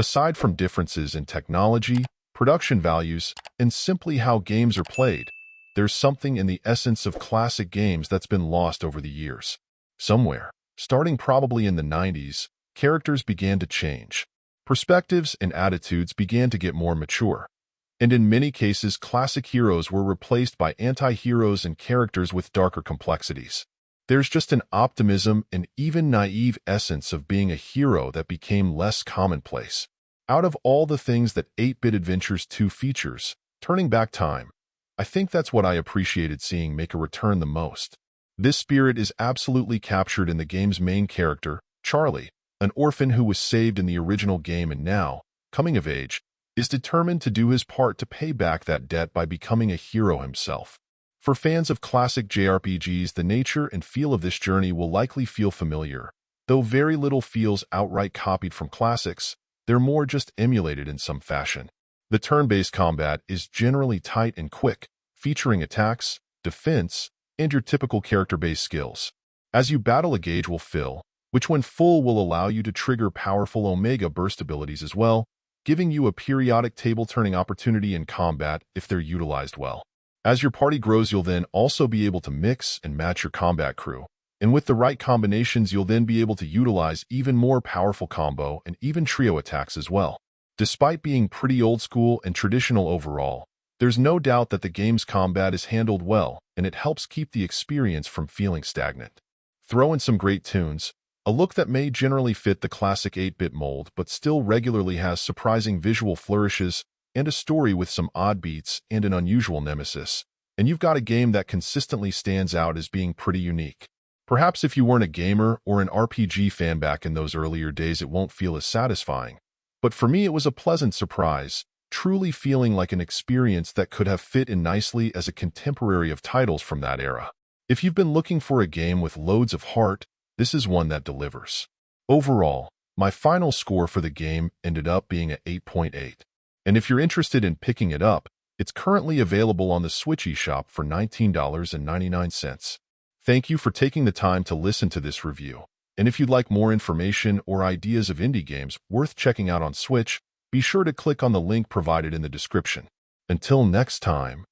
Aside from differences in technology, production values, and simply how games are played, there's something in the essence of classic games that's been lost over the years. Somewhere, starting probably in the 90s, characters began to change. Perspectives and attitudes began to get more mature. And in many cases, classic heroes were replaced by anti-heroes and characters with darker complexities. There's just an optimism and even naive essence of being a hero that became less commonplace. Out of all the things that 8-Bit Adventures 2 features, turning back time, I think that's what I appreciated seeing make a return the most. This spirit is absolutely captured in the game's main character, Charlie, an orphan who was saved in the original game and now, coming of age, is determined to do his part to pay back that debt by becoming a hero himself. For fans of classic JRPGs, the nature and feel of this journey will likely feel familiar. Though very little feels outright copied from classics, they're more just emulated in some fashion. The turn-based combat is generally tight and quick, featuring attacks, defense, and your typical character-based skills. As you battle, a gauge will fill, which when full will allow you to trigger powerful Omega Burst abilities as well, giving you a periodic table-turning opportunity in combat if they're utilized well. As your party grows, you'll then also be able to mix and match your combat crew, and with the right combinations, you'll then be able to utilize even more powerful combo and even trio attacks as well. Despite being pretty old school and traditional overall, there's no doubt that the game's combat is handled well, and it helps keep the experience from feeling stagnant. Throw in some great tunes, a look that may generally fit the classic 8-bit mold but still regularly has surprising visual flourishes, and a story with some odd beats and an unusual nemesis, and you've got a game that consistently stands out as being pretty unique. Perhaps if you weren't a gamer or an RPG fan back in those earlier days, it won't feel as satisfying. But for me, it was a pleasant surprise, truly feeling like an experience that could have fit in nicely as a contemporary of titles from that era. If you've been looking for a game with loads of heart, this is one that delivers. Overall, my final score for the game ended up being an 8.8. And if you're interested in picking it up, it's currently available on the Switch eShop for $19.99. Thank you for taking the time to listen to this review. And if you'd like more information or ideas of indie games worth checking out on Switch, be sure to click on the link provided in the description. Until next time.